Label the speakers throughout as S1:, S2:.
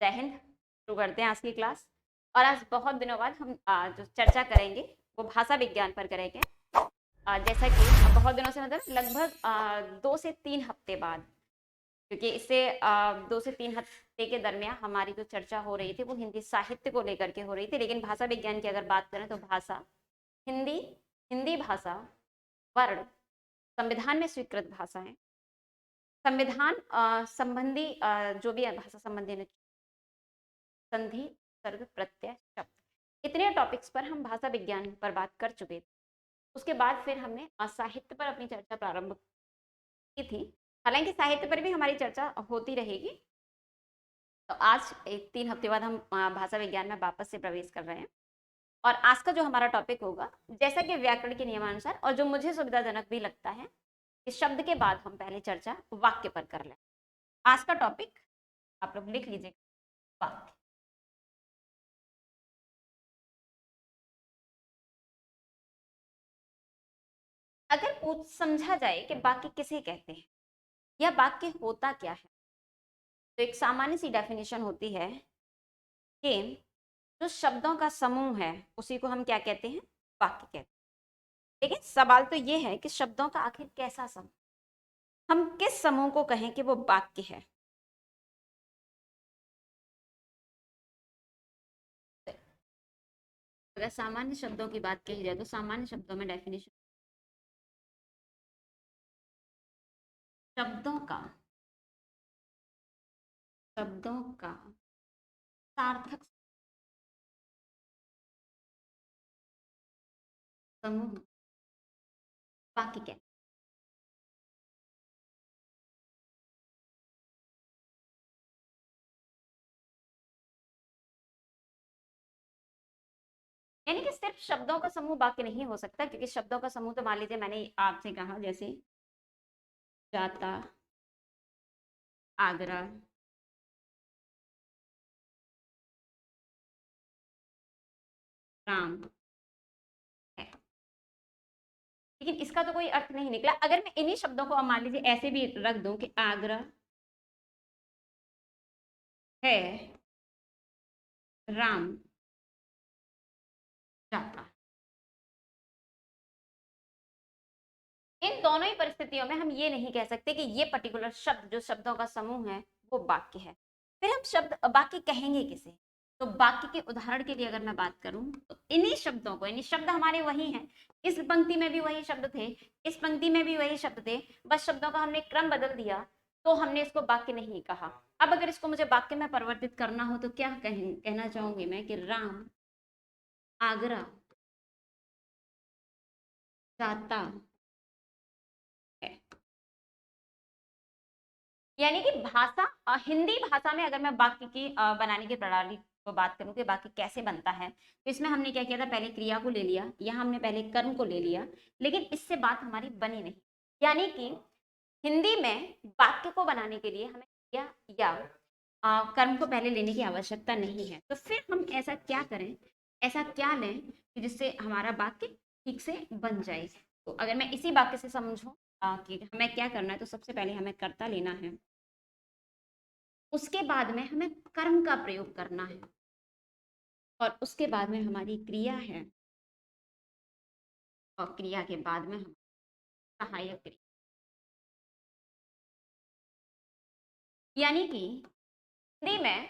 S1: जय हिंद। शुरू करते हैं आज की क्लास। और आज बहुत दिनों बाद हम जो चर्चा करेंगे वो भाषा विज्ञान पर करेंगे। जैसा कि बहुत दिनों से मतलब लगभग 2 से 3 हफ्ते बाद, क्योंकि इससे 2 से 3 हफ्ते के दरमियान हमारी जो चर्चा हो रही थी वो हिंदी साहित्य को लेकर के हो रही थी। लेकिन भाषा विज्ञान की अगर बात करें तो भाषा, हिंदी, हिंदी भाषा, वर्ण, संविधान में स्वीकृत भाषा है, संविधान संबंधी जो भी भाषा संबंधी संधि, सर्ग, प्रत्यय, शब्द, इतने टॉपिक्स पर हम भाषा विज्ञान पर बात कर चुके थे। उसके बाद फिर हमने साहित्य पर अपनी चर्चा प्रारंभ की थी। हालांकि साहित्य पर भी हमारी चर्चा होती रहेगी। तो आज 3 हफ्ते बाद हम भाषा विज्ञान में वापस से प्रवेश कर रहे हैं। और आज का जो हमारा टॉपिक होगा, जैसा कि व्याकरण के नियमानुसार और जो मुझे सुविधाजनक भी लगता है, कि शब्द के बाद हम पहले चर्चा वाक्य पर कर लें। आज का टॉपिक आप लोग लिख लीजिएगा, वाक्य। अगर पूछ समझा जाए कि वाक्य किसे कहते हैं या वाक्य होता क्या है, तो एक सामान्य सी डेफिनेशन होती है कि जो शब्दों का समूह है उसी को हम क्या कहते हैं, वाक्य कहते हैं। लेकिन सवाल तो ये है कि शब्दों का आखिर कैसा समूह, हम किस समूह को कहें कि वो वाक्य है। अगर सामान्य शब्दों की बात कही जाए तो सामान्य शब्दों में डेफिनेशन, शब्दों का शब्दों का सार्थक समूह वाक्य कहते हैं। यानी कि सिर्फ शब्दों का समूह वाक्य नहीं हो सकता, क्योंकि शब्दों का समूह तो मान लीजिए मैंने आपसे कहा, जैसे जाता, आगरा, राम है, लेकिन इसका तो कोई अर्थ नहीं निकला। अगर मैं इन्हीं शब्दों को अब मान लीजिए ऐसे भी रख दूं कि आगरा है, राम जाता, इन दोनों ही परिस्थितियों में हम ये नहीं कह सकते कि ये पर्टिकुलर शब्द जो शब्दों का समूह है वो वाक्य है। फिर हम शब्द वाक्य कहेंगे किसे? तो वाक्य के उदाहरण के लिए अगर मैं बात करूं तो इन्हीं शब्दों को, यानी शब्द हमारे वही हैं, इस पंक्ति में भी वही शब्द थे, इस पंक्ति में भी वही शब्द थे, बस शब्दों का हमने क्रम बदल दिया, तो हमने इसको वाक्य नहीं कहा। अब अगर इसको मुझे वाक्य में परिवर्तित करना हो तो क्या कहना चाहूंगी मैं कि राम आगरा जाता है। यानी कि भाषा, हिंदी भाषा में अगर मैं वाक्य की बनाने की प्रणाली को बात करूं कि वाक्य कैसे बनता है, तो इसमें हमने क्या किया था, पहले क्रिया को ले लिया, यहाँ हमने पहले कर्म को ले लिया, लेकिन इससे बात हमारी बनी नहीं। यानी कि हिंदी में वाक्य को बनाने के लिए हमें क्रिया या कर्म को पहले लेने की आवश्यकता नहीं है। तो फिर हम ऐसा क्या करें, ऐसा क्या लें कि जिससे हमारा वाक्य ठीक से बन जाए। तो अगर मैं इसी वाक्य से समझूं कि हमें क्या करना है, तो सबसे पहले हमें कर्ता लेना है, उसके बाद में हमें कर्म का प्रयोग करना है, और उसके बाद में हमारी क्रिया है, और क्रिया के बाद में हम सहायक क्रिया। यानी कि हिंदी में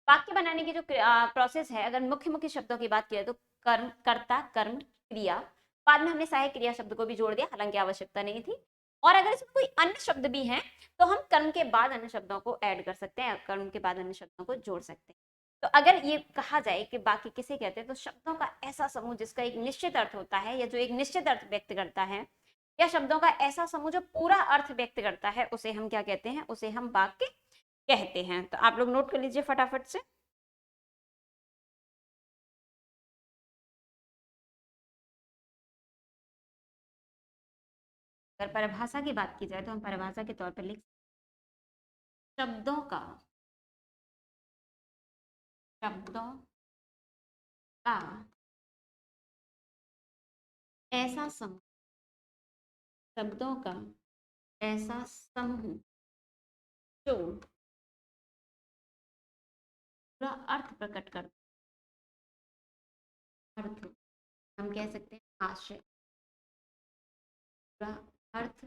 S1: वाक्य बनाने की जो प्रोसेस है, अगर मुख्य मुख्य शब्दों की बात की तो कर्म, कर्ता, कर्म, क्रिया, बाद में हमने सहायक क्रिया शब्द को भी जोड़ दिया, हालांकि आवश्यकता नहीं थी। और अगर इसमें कोई अन्य शब्द भी हैं तो हम कर्म के बाद अन्य शब्दों को ऐड कर सकते हैं, कर्म के बाद अन्य शब्दों को जोड़ सकते हैं। तो अगर ये कहा जाए कि वाक्य किसे कहते हैं, तो शब्दों का ऐसा समूह जिसका एक निश्चित अर्थ होता है, या जो एक निश्चित अर्थ व्यक्त करता है, या शब्दों का ऐसा समूह जो पूरा अर्थ व्यक्त करता है, उसे हम क्या कहते हैं, उसे हम वाक्य कहते हैं। तो आप लोग नोट कर लीजिए फटाफट से। अगर परिभाषा की बात की जाए तो हम परिभाषा के तौर पर लिख, शब्दों का शब्दों का ऐसा समूह, शब्दों का ऐसा समूह जो पूरा अर्थ प्रकट करता, अर्थ हम कह सकते हैं आशय, पूरा अर्थ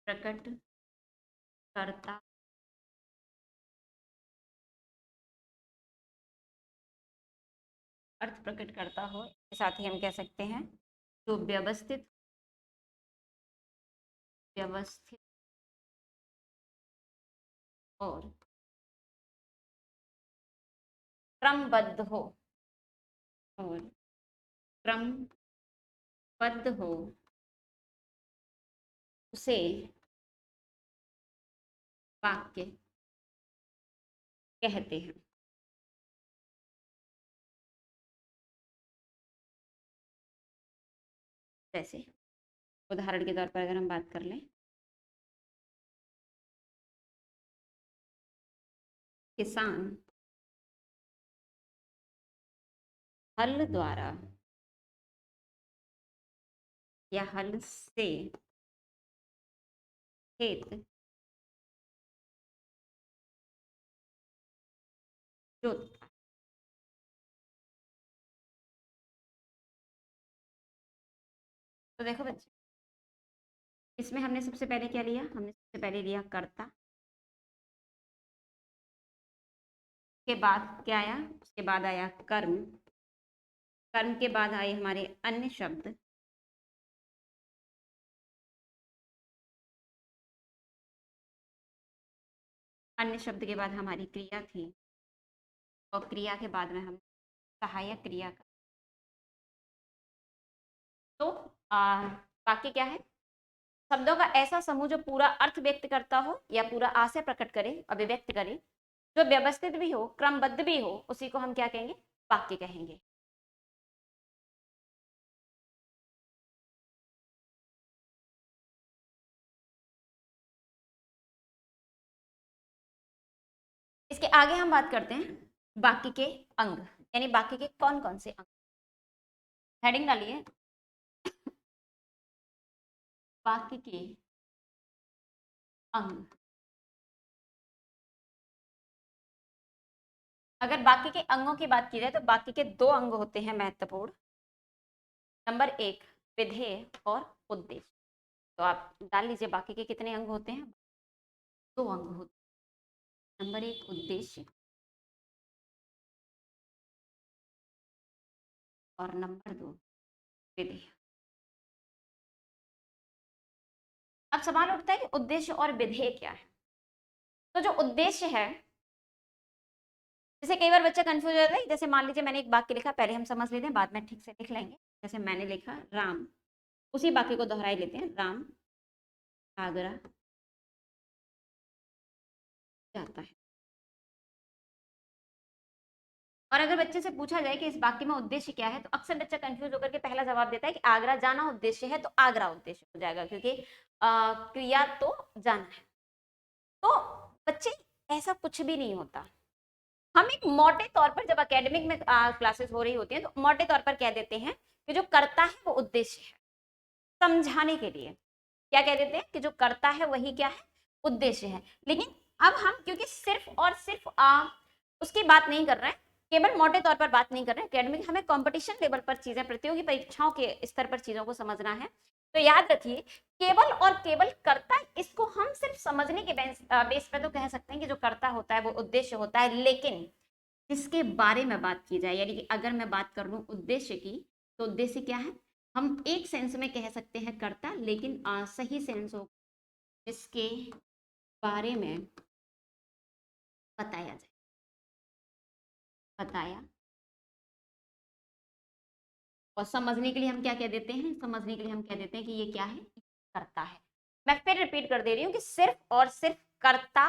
S1: प्रकट करता, अर्थ प्रकट करता हो, इसके साथ ही हम कह सकते हैं जो व्यवस्थित, व्यवस्थित और क्रमबद्ध हो, और क्रमबद्ध हो, उसे वाक्य कहते हैं। जैसे उदाहरण के तौर पर अगर हम बात कर लें, किसान हल द्वारा या हल से खेत जोतता। तो देखो बच्चे, इसमें हमने सबसे पहले क्या लिया, हमने सबसे पहले लिया कर्ता, के बाद क्या आया, उसके बाद आया कर्म, कर्म के बाद आए हमारे अन्य शब्द, अन्य शब्द के बाद हमारी क्रिया थी, और क्रिया के बाद में हम सहायक क्रिया का। तो बाकी क्या है, शब्दों का ऐसा समूह जो पूरा अर्थ व्यक्त करता हो या पूरा आशय प्रकट करे, अभिव्यक्त करे, जो व्यवस्थित भी हो, क्रमबद्ध भी हो, उसी को हम क्या कहेंगे, वाक्य कहेंगे। इसके आगे हम बात करते हैं वाक्य के अंग, यानी वाक्य के कौन कौन से अंग। हेडिंग डालिए, वाक्य के अंग। अगर वाक्य के अंगों की बात की जाए तो वाक्य के दो अंग होते हैं महत्वपूर्ण। नंबर एक, विधेय और उद्देश्य। तो आप डाल लीजिए वाक्य के कितने अंग होते हैं, दो अंग होते हैं। नंबर एक उद्देश्य, और नंबर दो विधेय। अब सवाल उठता है कि उद्देश्य और विधेय क्या है। तो जो उद्देश्य है, जैसे कई बार बच्चा कंफ्यूज हो जाता है, जैसे मान लीजिए मैंने एक वाक्य लिखा, पहले हम समझ लेते हैं, बाद में ठीक से लिख लेंगे। जैसे मैंने लिखा राम, उसी वाक्य को दोहराई लेते हैं, राम आगरा जाता है। और अगर बच्चे से पूछा जाए कि इस वाक्य में उद्देश्य क्या है, तो अक्सर बच्चा कंफ्यूज होकर के पहला जवाब देता है कि आगरा जाना उद्देश्य है, तो आगरा उद्देश्य हो जाएगा, क्योंकि क्रिया तो जाना है। तो बच्चे, ऐसा कुछ भी नहीं होता। हम एक मोटे तौर पर, जब एकेडमिक में क्लासेस हो रही होती हैं, तो मोटे तौर पर कह देते हैं कि जो करता है वो उद्देश्य है। समझाने के लिए क्या कह देते हैं कि जो करता है वही क्या है, उद्देश्य है। लेकिन अब हम क्योंकि सिर्फ और सिर्फ उसकी बात नहीं कर रहे हैं, केवल मोटे तौर पर बात नहीं कर रहे हैं, एकेडमिक हमें कंपटीशन लेवल पर चीजें, प्रतियोगी परीक्षाओं के स्तर पर चीजों को समझना है। तो याद रखिए, केवल और केवल कर्ता, इसको हम सिर्फ समझने के बेस पर तो कह सकते हैं कि जो कर्ता होता है वो उद्देश्य होता है। लेकिन जिसके बारे में बात की जाए, यानी कि अगर मैं बात कर लूं उद्देश्य की, तो उद्देश्य क्या है, हम एक सेंस में कह सकते हैं कर्ता, लेकिन सही सेंस हो जिसके बारे में बताया जाए, बताया। और समझने के लिए हम क्या कह देते हैं, समझने के लिए हम कह देते हैं कि ये क्या है, कर्ता है। मैं फिर रिपीट कर दे रही हूँ कि सिर्फ और सिर्फ कर्ता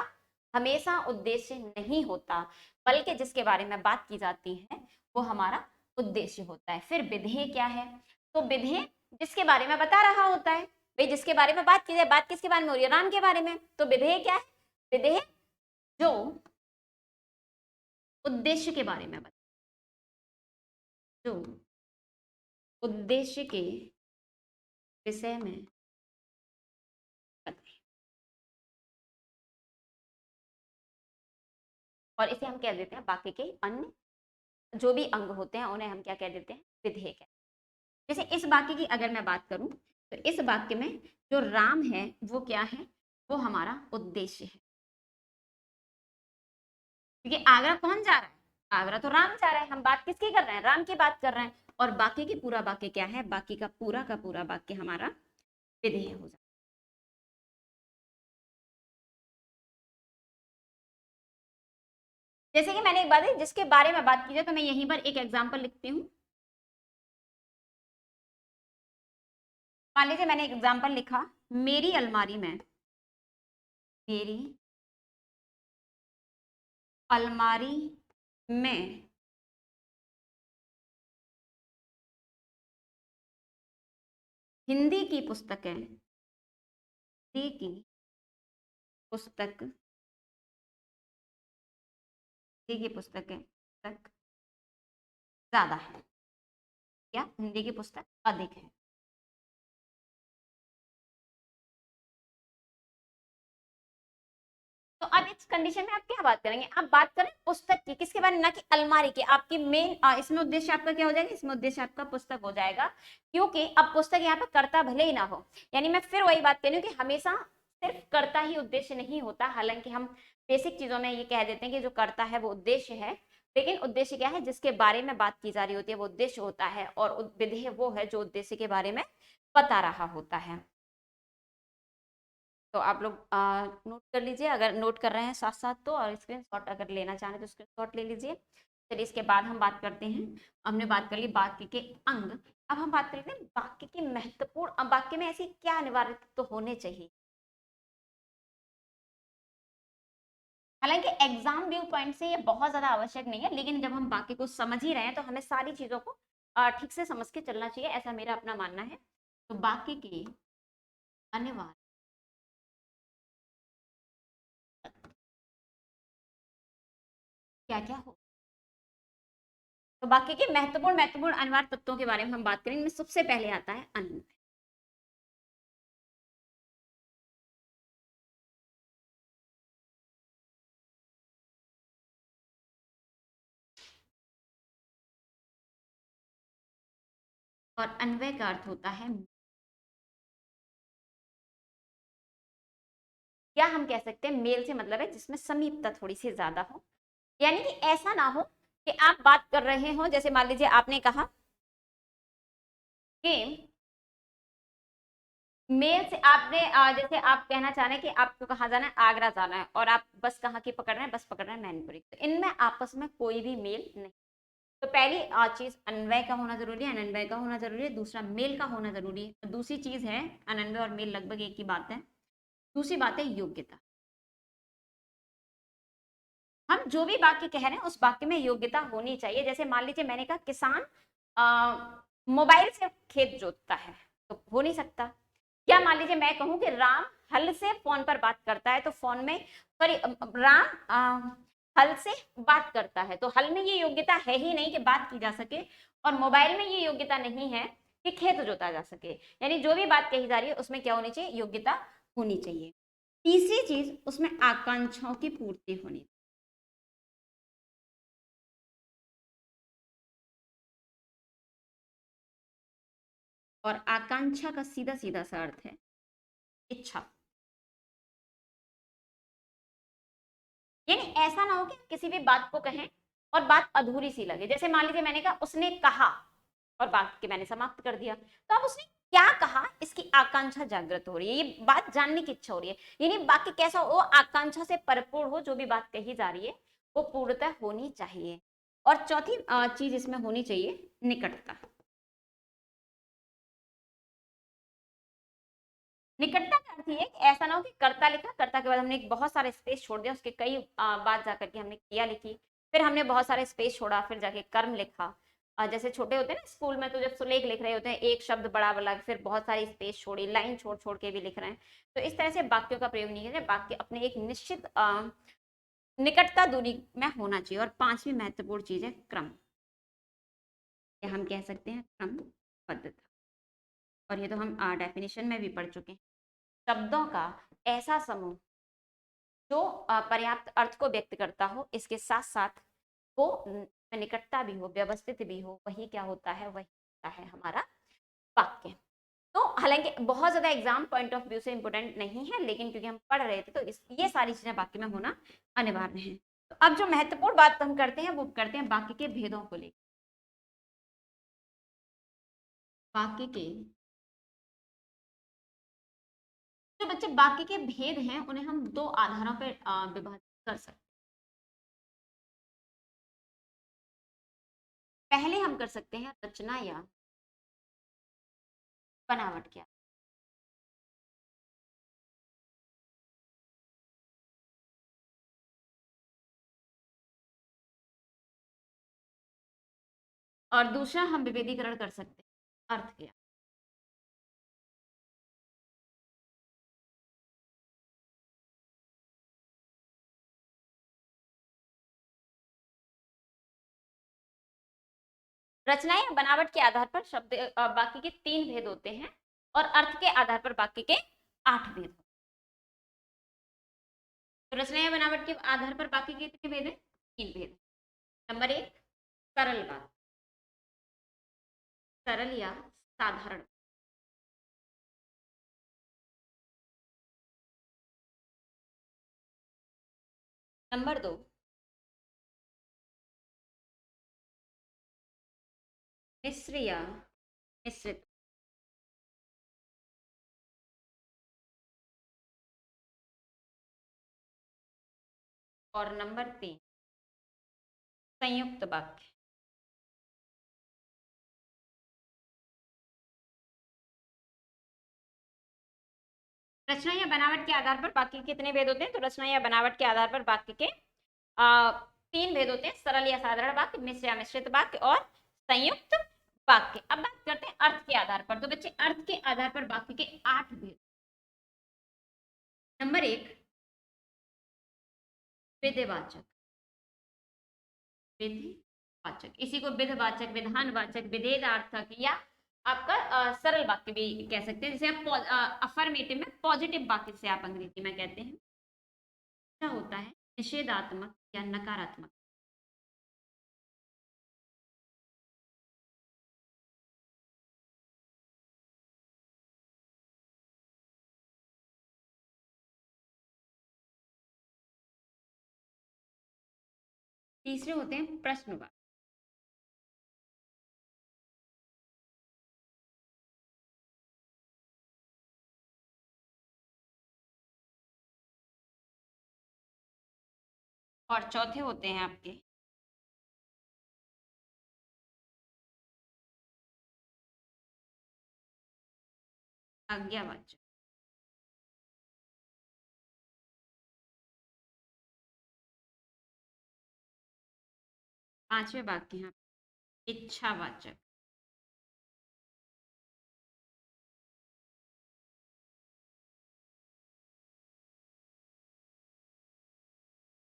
S1: हमेशा उद्देश्य नहीं होता, बल्कि जिसके बारे में बात की जाती है वो हमारा उद्देश्य होता है। फिर विधेय क्या है, तो विधेय जिसके बारे में बता रहा होता है। भाई जिसके बारे में बात की जाए, बात किसके बारे में हो रही है, राम के बारे में, तो विधेय क्या है, विधेय जो उद्देश्य के बारे में बता, जो उद्देश्य के विषय में बताए। और इसे हम कह देते हैं बाकी के अन्य जो भी अंग होते हैं उन्हें हम क्या कह देते हैं, विधेय कहते हैं। जैसे इस वाक्य की अगर मैं बात करूं तो इस वाक्य में जो राम है वो क्या है, वो हमारा उद्देश्य है। क्योंकि आगरा कौन जा रहा है, आगरा तो राम जा रहा है, हम बात किसकी कर रहे हैं, राम की बात कर रहे हैं। और बाकी की पूरा वाक्य क्या है, बाकी का पूरा वाक्य हमारा विधेय हो जाए। जैसे कि मैंने एक बात है जिसके बारे में बात की जाए तो मैं यहीं पर एक एग्जांपल लिखती हूँ। मान लीजिए मैंने एक एग्जांपल लिखा, मेरी अलमारी में, मेरी अलमारी में हिंदी की पुस्तकें, हिंदी की पुस्तक, हिंदी की पुस्तकें पुस्तक ज्यादा है, या हिंदी की पुस्तक अधिक है। तो अब इस कंडीशन में आप क्या बात करेंगे, आप बात करें पुस्तक की, किसके बारे में, ना कि अलमारी की। आपकी मेन इसमें उद्देश्य आपका क्या हो जाएगा, इसमें उद्देश्य आपका पुस्तक हो जाएगा, क्योंकि अब पुस्तक यहाँ पे कर्ता भले ही ना हो। यानी मैं फिर वही बात कह रही हूँ कि हमेशा सिर्फ कर्ता ही उद्देश्य नहीं होता। हालांकि हम बेसिक चीजों में ये कह देते हैं कि जो कर्ता है वो उद्देश्य है, लेकिन उद्देश्य क्या है, जिसके बारे में बात की जा रही होती है वो उद्देश्य होता है, और विधेय वो है जो उद्देश्य के बारे में बता रहा होता है। तो आप लोग नोट कर लीजिए, अगर नोट कर रहे हैं साथ साथ तो, और स्क्रीनशॉट अगर लेना चाहें तो स्क्रीनशॉट ले लीजिए। चलिए इसके बाद हम बात करते हैं, हमने बात कर ली वाक्य के अंग, अब हम बात करते हैं वाक्य की महत्वपूर्ण, वाक्य में ऐसी क्या अनिवार्य तत्व तो होने चाहिए। हालांकि एग्जाम व्यू पॉइंट से ये बहुत ज्यादा आवश्यक नहीं है, लेकिन जब हम वाक्य को समझ ही रहे हैं तो हमें सारी चीजों को ठीक से समझ के चलना चाहिए, ऐसा मेरा अपना मानना है। तो वाक्य की अनिवार्य क्या क्या हो, तो बाकी के महत्वपूर्ण अनिवार्य तत्वों के बारे में हम बात करेंगे। इनमें सबसे पहले आता है अन्वय। और अन्वय का अर्थ होता है, या हम कह सकते हैं मेल से मतलब है जिसमें समीपता थोड़ी सी ज्यादा हो। यानी कि ऐसा ना हो कि आप बात कर रहे हो, जैसे मान लीजिए आपने कहा कि मेल से आपने जैसे आप कहना चाह रहे हैं कि आपको कहाँ जाना है, आगरा जाना है, और आप बस कहाँ की पकड़ रहे हैं, बस पकड़ रहे हैं मैनपुरी, तो इनमें आपस में कोई भी मेल नहीं। तो पहली चीज अन्वय का होना जरूरी है, अनन्वय का होना जरूरी है, दूसरा मेल का होना जरूरी है। दूसरी चीज है, अनन्वय और मेल लगभग एक ही बात है। दूसरी बात है योग्यता। हम जो भी वाक्य कह रहे हैं उस वाक्य में योग्यता होनी चाहिए। जैसे मान लीजिए मैंने कहा किसान मोबाइल से खेत जोतता है, तो हो नहीं सकता। क्या मान लीजिए मैं कहूं कि राम हल से फोन पर बात करता है, तो फोन में सॉरी राम हल से बात करता है, तो हल में ये योग्यता है ही नहीं कि बात की जा सके, और मोबाइल में ये योग्यता नहीं है कि खेत जोता जा सके। यानी जो भी बात कही जा रही है उसमें क्या होनी चाहिए, योग्यता होनी चाहिए। तीसरी चीज, उसमें आकांक्षाओं की पूर्ति होनी। और आकांक्षा का सीधा सीधा सा अर्थ है इच्छा। यानी ऐसा ना हो कि किसी भी बात को कहें और बात अधूरी सी लगे। जैसे मान लीजिए मैंने कहा उसने कहा, और बात के मैंने समाप्त कर दिया, तो अब उसने क्या कहा इसकी आकांक्षा जागृत हो रही है, ये बात जानने की इच्छा हो रही है। यानी वाक्य कैसा हो, आकांक्षा से भरपूर हो, जो भी बात कही जा रही है वो पूर्णतः होनी चाहिए। और चौथी चीज इसमें होनी चाहिए, निकटता। निकटता का अर्थ ये है कि ऐसा ना हो कि कर्ता लिखा, कर्ता के बाद हमने बहुत सारे स्पेस छोड़ दिया, उसके कई बात जाकर के हमने क्रिया लिखी, फिर हमने बहुत सारे स्पेस छोड़ा, फिर जाके कर्म लिखा। जैसे छोटे होते हैं ना स्कूल में, तो जब सुलेख लिख रहे होते हैं एक शब्द बड़ा बड़ा, फिर बहुत सारी स्पेस छोड़ी, लाइन छोड़ छोड़ के भी लिख रहे हैं। तो इस तरह से वाक्यों का प्रयोग नहीं है, वाक्य अपने एक निश्चित निकटता दूरी में होना चाहिए। और पांचवी महत्वपूर्ण चीज है क्रम, या हम कह सकते हैं क्रमबद्धता। और ये तो हम डेफिनेशन में भी पढ़ चुके हैं। शब्दों का ऐसा समूह जो पर्याप्त अर्थ को व्यक्त करता हो, इसके साथ साथ वो निकटता भी हो, व्यवस्थित भी हो, वही क्या होता है, वही होता है हमारा वाक्य। तो हालांकि बहुत ज्यादा एग्जाम पॉइंट ऑफ व्यू से इंपोर्टेंट नहीं है, लेकिन क्योंकि हम पढ़ रहे थे तो ये सारी चीजें वाक्य में होना अनिवार्य है। तो अब जो महत्वपूर्ण बात हम करते हैं वो करते हैं वाक्य के भेदों को लेकर। वाक्य के जो बच्चे वाक्य के भेद हैं उन्हें हम दो आधारों पर विभाजित कर सकते हैं। पहले हम कर सकते हैं रचना या बनावट क्या। और दूसरा हम विभेदीकरण कर सकते हैं अर्थ क्या। रचना या बनावट के आधार पर शब्द वाक्य के 3 भेद होते हैं और अर्थ के आधार पर वाक्य के 8 भेद होते हैं। तो रचना या बनावट के आधार पर वाक्य के कितने भेद हैं? 3 भेद। नंबर 1, सरल बात, सरल या साधारण। नंबर 2, मिश्र या मिश्रित। और नंबर 3, संयुक्त वाक्य। रचना या बनावट के आधार पर वाक्य के कितने भेद होते हैं? तो रचना या बनावट के आधार पर वाक्य के 3 भेद होते हैं, सरल या साधारण वाक्य, मिश्र या मिश्रित वाक्य और संयुक्त वाक्य। अब बात करते हैं अर्थ के आधार पर। तो बच्चे अर्थ के आधार पर वाक्य के 8 भेद। नंबर 1, विधिवाचक, विधिवाचक, इसी को विधिवाचक, विधानवाचक, विधेयार्थक या आपका सरल वाक्य भी कह सकते हैं, जिसे आप अफर्मेटिव में पॉजिटिव वाक्य से आप अंग्रेजी में कहते हैं। क्या होता है निषेधात्मक या नकारात्मक। तीसरे होते हैं प्रश्नवाचक। और चौथे होते हैं आपके आज्ञावाचक। पांचवे वाक्य हैं इच्छावाचक।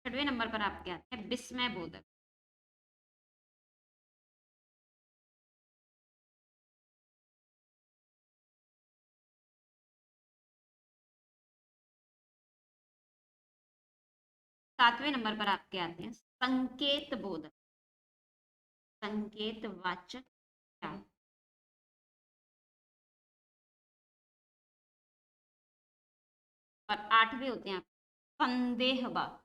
S1: छठवें नंबर पर आपके आते हैं विस्मय बोधक। सातवें नंबर पर आपके आते हैं संकेत बोधक, संकेतवाचक क्या। और आठवें होते हैं संदेह वाक्य।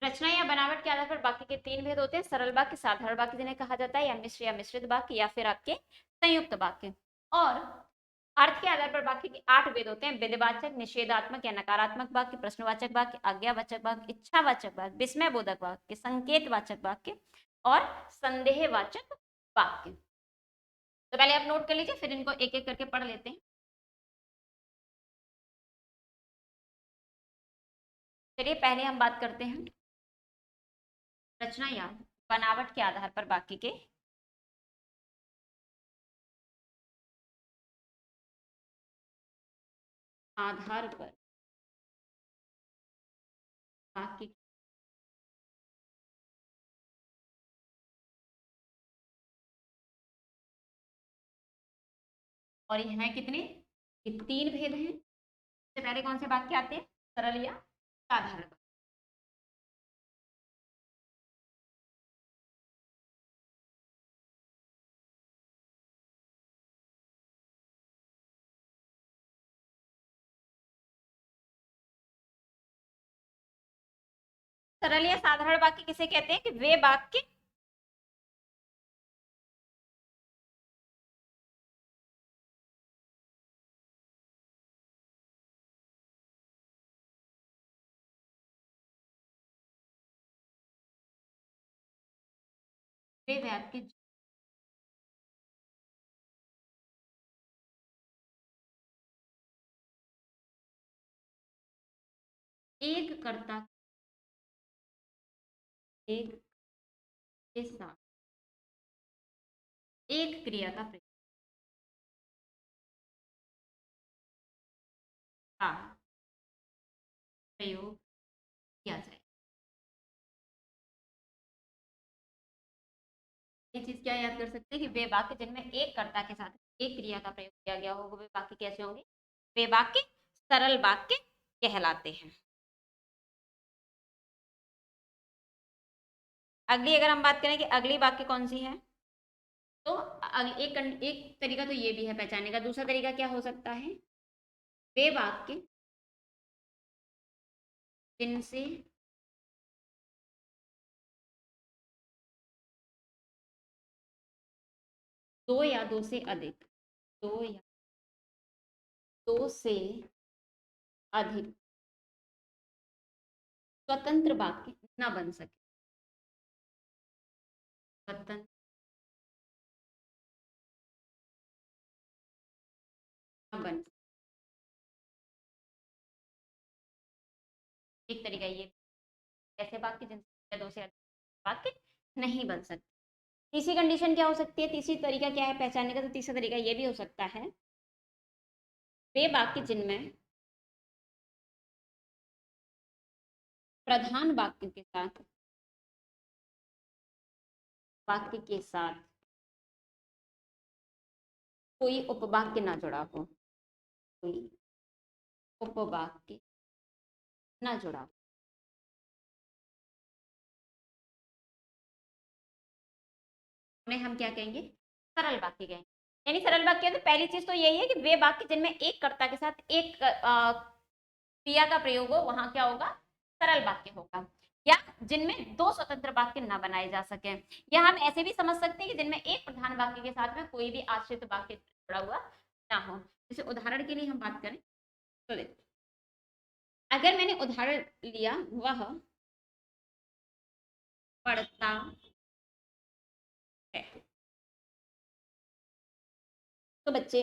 S1: रचना या बनावट के आधार पर वाक्य के 3 भेद होते हैं, सरल वाक्य, साधारण वाक्य जिन्हें कहा जाता है, या मिश्रित वाक्य, या फिर आपके संयुक्त वाक्य। और अर्थ के आधार पर वाक्य के 8 भेद होते हैं, विधिवाचक, निषेधात्मक या नकारात्मक वाक्य, प्रश्नवाचक वाक्य, आज्ञावाचक वाक्य, इच्छावाचक वाक्य, विस्मय बोधक वाक्य, संकेतवाचक वाक्य और संदेहवाचक वाक्य। तो पहले आप नोट कर लीजिए, फिर इनको एक एक करके पढ़ लेते हैं। चलिए पहले हम बात करते हैं रचना या बनावट के आधार पर वाक्य के आधार पर वाक्य, और ये हैं कितने, ये 3 भेद हैं। सबसे पहले कौन से वाक्य आते हैं, सरल या साधारण। सरल या साधारण वाक्य किसे कहते हैं, कि वे वाक्य वे वाक्य एक कर्ता एक के साथ एक क्रिया का प्रयोग किया जाए। ये चीज क्या याद कर सकते हैं, कि वे वाक्य जिनमें एक कर्ता के साथ एक क्रिया का प्रयोग किया गया हो, वो वे वाक्य कैसे होंगे, वे वाक्य सरल वाक्य कहलाते हैं। अगली अगर हम बात करें कि अगली वाक्य कौन सी है, तो एक तरीका तो ये भी है पहचानने का। दूसरा तरीका क्या हो सकता है, वे वाक्य जिनसे दो या दो से अधिक, दो या दो से अधिक स्वतंत्र वाक्य न बन सके, स्वतंत्र न बन सके। एक तरीका ये, ऐसे वाक्य जिनसे दो से अधिक वाक्य नहीं बन सकते। तीसरी कंडीशन क्या हो सकती है, तीसरी तरीका क्या है पहचानने का, तो तीसरा तरीका ये भी हो सकता है, वे वाक्य जिनमें प्रधान वाक्य के साथ कोई उपवाक्य ना जुड़ा हो, कोई उपवाक्य ना जुड़ा हो, उन्हें हम क्या कहेंगे, सरल वाक्य कहेंगे। यानी सरल वाक्य तो पहली चीज तो यही है कि वे वाक्य जिनमें एक कर्ता के साथ एक क्रिया का प्रयोग हो, वहां क्या होगा, सरल वाक्य होगा। या जिनमें दो स्वतंत्र वाक्य ना बनाए जा सके, या हम ऐसे भी समझ सकते हैं कि जिनमें एक प्रधान वाक्य के साथ में कोई भी आश्रित वाक्य जुड़ा हुआ ना हो। जैसे उदाहरण के लिए हम बात करें, तो देखो अगर मैंने उदाहरण लिया, वह पढ़ता है, तो बच्चे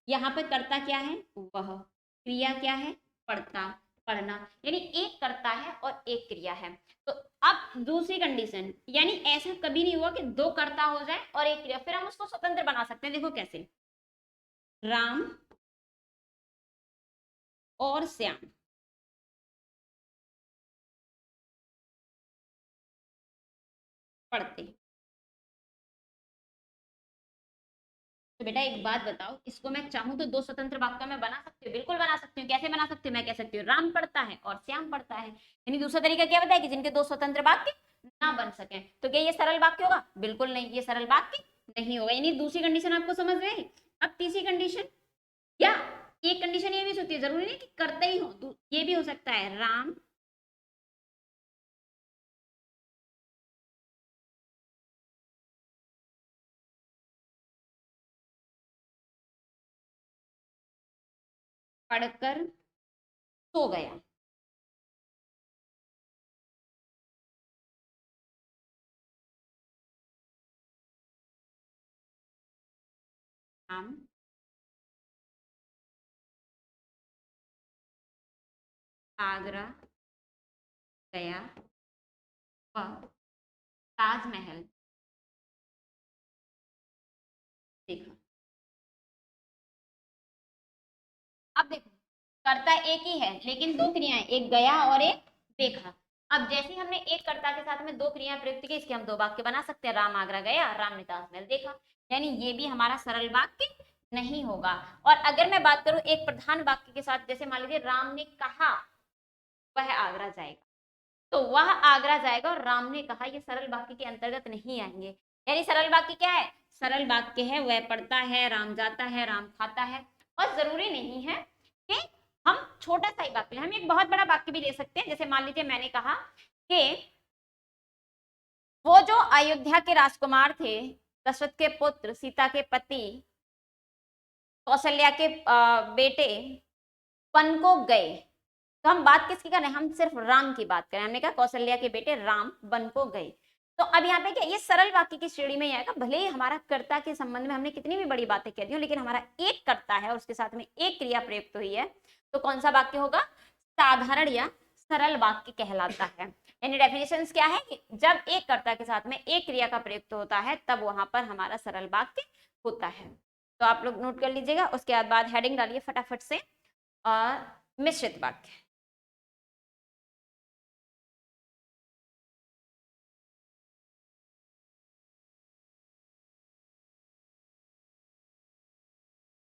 S1: यहाँ पर कर्ता क्या है, वह, क्रिया क्या है, पढ़ता, पढ़ना, यानी एक कर्ता है और एक क्रिया है। तो अब दूसरी कंडीशन, यानी ऐसा कभी नहीं हुआ कि दो कर्ता हो जाए और एक क्रिया, फिर हम उसको स्वतंत्र बना सकते हैं। देखो कैसे, राम और श्याम पढ़ते। तो बेटा एक बात बताओ, इसको मैं चाहूं तो दो स्वतंत्र वाक्य में बना सकती हूँ, बिल्कुल बना सकती हूँ। कैसे बना सकती हूँ, मैं कह सकती हूँ राम पढ़ता है और श्याम पढ़ता है। यानी दूसरा तरीका क्या बताया, कि जिनके दो स्वतंत्र वाक्य ना बन सके। तो क्या ये सरल वाक्य होगा, बिल्कुल नहीं, ये सरल वाक्य नहीं होगा। यानी दूसरी कंडीशन आपको समझ में आई। अब तीसरी कंडीशन, या एक कंडीशन ये भी हो सकती है, जरूरी नहीं कि करते ही हो, ये भी हो सकता है राम पढ़कर सो गया। राम आगरा गया, वह ताजमहल देखा। अब देखो, कर्ता एक ही है लेकिन दो क्रियाएं, एक गया और एक देखा। अब जैसे ही हमने एक कर्ता के साथ में दो क्रिया प्रयुक्त की, इसके हम दो वाक्य बना सकते हैं। राम आगरा गया, राम ने ताजमहल देखा। यानी ये भी हमारा सरल वाक्य नहीं होगा। और अगर मैं बात करूं एक प्रधान वाक्य के साथ, जैसे मान लीजिए राम ने कहा वह आगरा जाएगा, तो वह आगरा जाएगा और राम ने कहा, ये सरल वाक्य के अंतर्गत नहीं आएंगे। यानी सरल वाक्य क्या है? सरल वाक्य है वह पढ़ता है, राम जाता है, राम खाता है। और जरूरी नहीं है कि हम छोटा सा ही वाक्य, हम एक बहुत बड़ा वाक्य भी ले सकते हैं। जैसे मान लीजिए मैंने कहा कि वो जो अयोध्या के राजकुमार थे, दशरथ के पुत्र, सीता के पति, कौशल्या के बेटे, वन को गए। तो हम बात किसकी कर रहे हैं? हम सिर्फ राम की बात करें। हमने कहा कौशल्या के बेटे राम वन को गए। तो अब यहाँ पे क्या, ये सरल वाक्य की श्रेणी में आएगा। भले ही हमारा कर्ता के संबंध में हमने कितनी भी बड़ी बातें कह दी हो, लेकिन हमारा एक कर्ता है और उसके साथ में एक क्रिया प्रयुक्त हुई है, तो कौन सा वाक्य होगा? साधारण या सरल वाक्य कहलाता है। यानी डेफिनेशंस क्या है कि जब एक कर्ता के साथ में एक क्रिया का प्रयुक्त होता है, तब वहां पर हमारा सरल वाक्य होता है। तो आप लोग नोट कर लीजिएगा। उसके बाद हेडिंग डालिए फटाफट से, और मिश्रित वाक्य।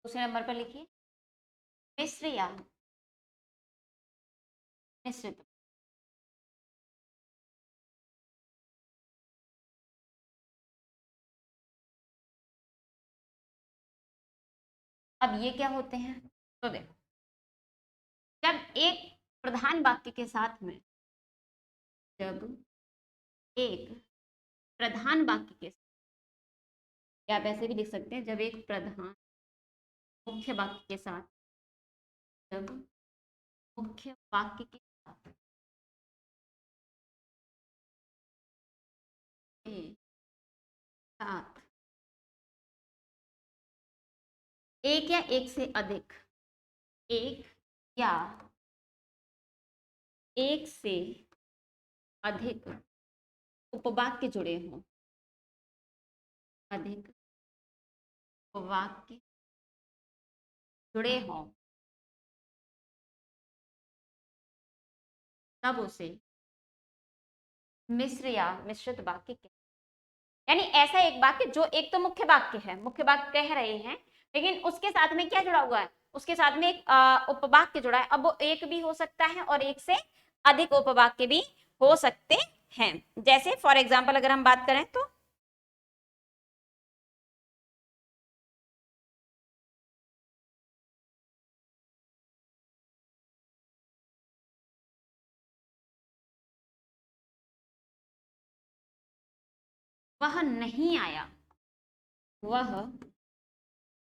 S1: दूसरे नंबर पर लिखिए मिश्र या मिश्रित। अब ये क्या होते हैं? तो देखो, जब एक प्रधान वाक्य के साथ में, जब एक प्रधान वाक्य के साथ, या आप ऐसे भी लिख सकते हैं, जब एक प्रधान मुख्य वाक्य के साथ, जब मुख्य वाक्य के साथ के साथ एक या एक से अधिक, एक या एक से अधिक उपवाक्य जुड़े हों, अधिक उपवाक्य जुड़े हों, तब उसे मिश्र या मिश्रित वाक्य कहते हैं। यानी ऐसा एक वाक्य जो एक तो मुख्य वाक्य है, मुख्य वाक्य कह रहे हैं, लेकिन उसके साथ में क्या जुड़ा हुआ है? उसके साथ में एक उपवाक्य जुड़ा है। अब वो एक भी हो सकता है और एक से अधिक उपवाक्य भी हो सकते हैं। जैसे फॉर एग्जाम्पल अगर हम बात करें तो वह नहीं आया, वह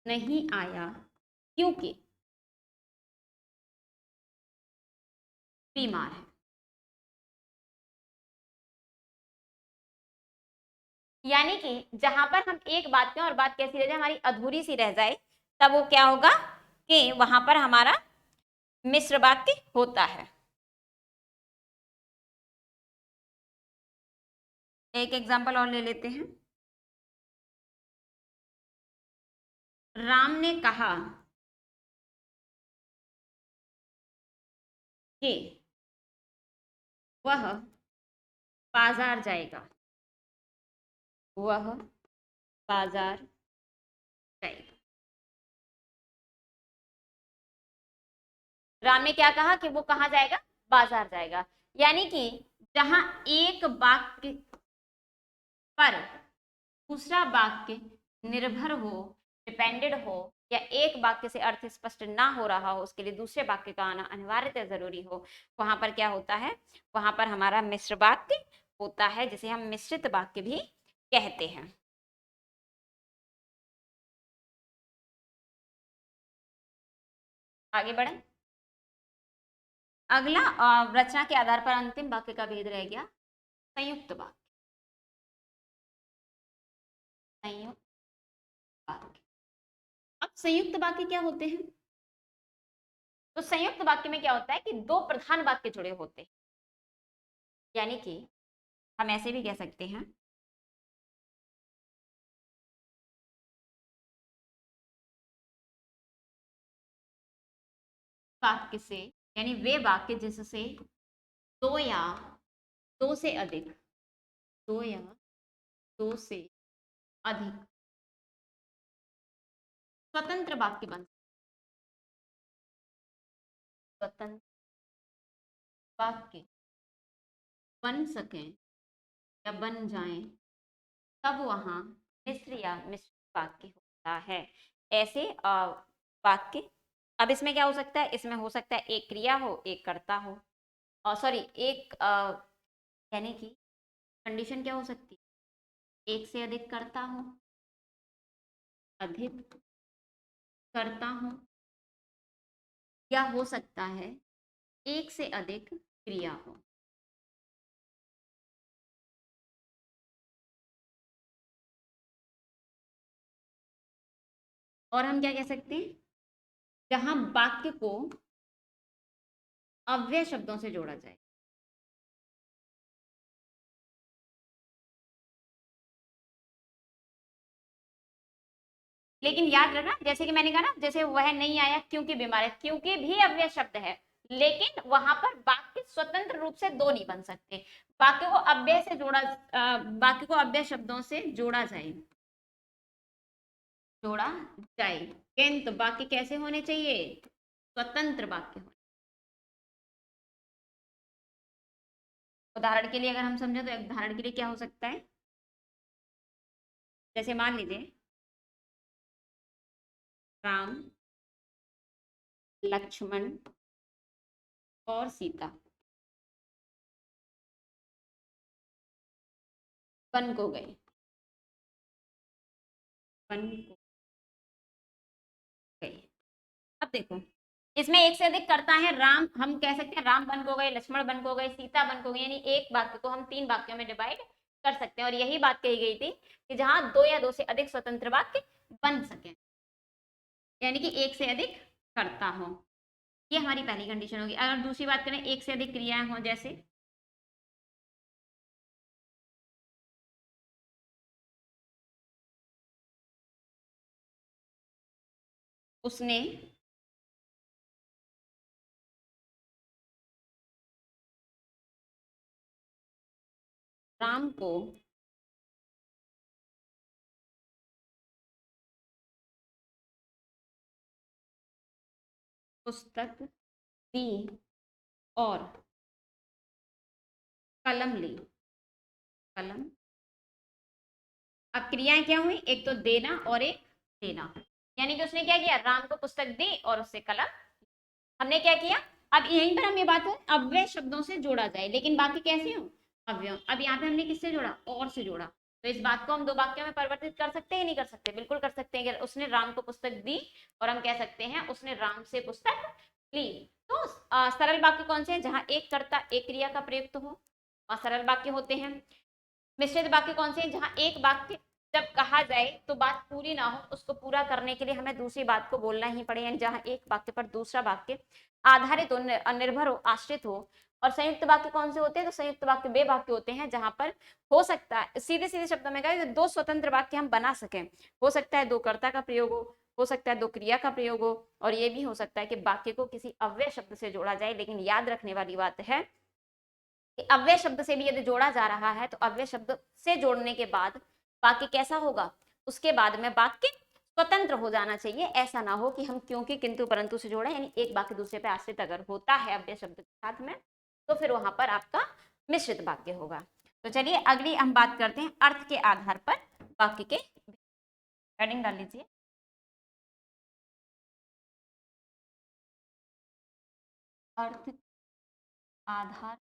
S1: नहीं आया क्योंकि बीमार है। यानी कि जहां पर हम एक बात करें और बात कैसी रह जाए, हमारी अधूरी सी रह जाए, तब वो क्या होगा कि वहां पर हमारा मिश्र वाक्य होता है। एक एग्जाम्पल और ले लेते हैं। राम ने कहा कि वह बाजार जाएगा, वह बाजार जाएगा। राम ने क्या कहा कि वो कहाँ जाएगा? बाजार जाएगा। यानी कि जहां एक वाक्य पर दूसरा वाक्य निर्भर हो, डिपेंडेड हो, या एक वाक्य से अर्थ स्पष्ट ना हो रहा हो, उसके लिए दूसरे वाक्य का आना अनिवार्यतः जरूरी हो, वहां पर क्या होता है? वहां पर हमारा मिश्र वाक्य होता है, जिसे हम मिश्रित वाक्य भी कहते हैं। आगे बढ़े। अगला रचना के आधार पर अंतिम वाक्य का भेद रह गया, संयुक्त वाक्य। संयुक्त वाक्य। अब संयुक्त वाक्य क्या होते हैं? तो संयुक्त वाक्य में क्या होता है कि दो प्रधान वाक्य जुड़े होते हैं। यानी कि हम ऐसे भी कह सकते हैं, वाक्य से, यानी वे वाक्य जिससे दो या दो से अधिक, दो या दो से अधिक स्वतंत्र वाक्य स्वतंत्र वाक्य बन सके या बन जाएं, तब वहां मिश्र या मिश्रित वाक्य होता है। ऐसे वाक्य, अब इसमें क्या हो सकता है, इसमें हो सकता है एक क्रिया हो, एक कर्ता हो, और सॉरी एक कहने की कंडीशन क्या हो सकती है, एक से अधिक कर्ता हो, अधिक कर्ता हो, या हो सकता है एक से अधिक क्रिया हो। और हम क्या कह सकते हैं, जहां वाक्य को अव्यय शब्दों से जोड़ा जाए। लेकिन याद रखना, जैसे कि मैंने कहा ना, जैसे वह नहीं आया क्योंकि बीमार है, क्योंकि भी अव्यय शब्द है, लेकिन वहां पर वाक्य स्वतंत्र रूप से दो नहीं बन सकते। वाक्य को अव्यय से जोड़ा, वाक्य को अव्यय शब्दों से जोड़ा जाए, जोड़ा जाए, किंतु वाक्य कैसे होने चाहिए, स्वतंत्र वाक्य होने। उदाहरण के लिए अगर हम समझे तो उदाहरण के लिए क्या हो सकता है, जैसे मान लीजिए राम, लक्ष्मण और सीता वन को गए, वन को गए। अब देखो, इसमें एक से अधिक करता है, राम हम कह सकते हैं राम वन को गए, लक्ष्मण वन को गए, सीता वन को गई, यानी एक वाक्य को हम तीन वाक्यों में डिवाइड कर सकते हैं। और यही बात कही गई थी कि जहां दो या दो से अधिक स्वतंत्र वाक्य बन सके, यानी कि एक से अधिक करता हो, ये हमारी पहली कंडीशन होगी। अगर दूसरी बात करें, एक से अधिक क्रियाएं हों, जैसे उसने राम को पुस्तक दी और कलम ली, कलम। अब क्रियाएं क्या हुई, एक तो देना और एक देना, यानी कि उसने क्या किया, राम को पुस्तक दी और उससे कलम, हमने क्या किया। अब यहीं पर हम ये बात है अव्यय शब्दों से जोड़ा जाए, लेकिन बाकी कैसे हो, अव्यय। अब यहाँ पे हमने किससे जोड़ा, और से जोड़ा, तो इस बात को हम दो वाक्यों में परिवर्तित कर सकते हैं, नहीं कर सकते, बिल्कुल कर सकते हैं। उसने राम को पुस्तक दी, और हम कह सकते हैं उसने राम से पुस्तक ली। तो सरल वाक्य कौन से हैं, जहां एक कर्ता एक क्रिया का प्रयुक्त हो, वहां सरल वाक्य होते हैं। मिश्रित वाक्य कौन से हैं, जहां एक वाक्य जब कहा जाए तो बात पूरी ना हो, उसको पूरा करने के लिए हमें दूसरी बात को बोलना ही पड़े, यानी जहां एक वाक्य पर दूसरा वाक्य आधारित हो, निर्भर हो, आश्रित हो। और संयुक्त वाक्य कौन से होते हैं, तो संयुक्त वाक्य वे वाक्य होते हैं जहां पर हो सकता है, सीधे सीधे शब्दों में कहें तो दो स्वतंत्र वाक्य हम बना सकें। हो सकता है दो कर्ता का प्रयोग हो सकता है दो क्रिया का प्रयोग हो, और ये भी हो सकता है कि वाक्य को किसी अव्यय शब्द से जोड़ा जाए। लेकिन याद रखने वाली बात है कि अव्यय शब्द से भी यदि जोड़ा जा रहा है तो अव्यय शब्द से जोड़ने के बाद वाक्य कैसा होगा, उसके बाद में वाक्य स्वतंत्र हो जाना चाहिए। ऐसा ना हो कि हम क्योंकि किंतु परंतु से जोड़े, यानी एक वाक्य दूसरे पे आश्रित अगर होता है अव्यय शब्द के साथ में, तो फिर वहां पर आपका मिश्रित वाक्य होगा। तो चलिए अगली हम बात करते हैं अर्थ के आधार पर वाक्य के। हेडिंग डाल लीजिए, अर्थ आधार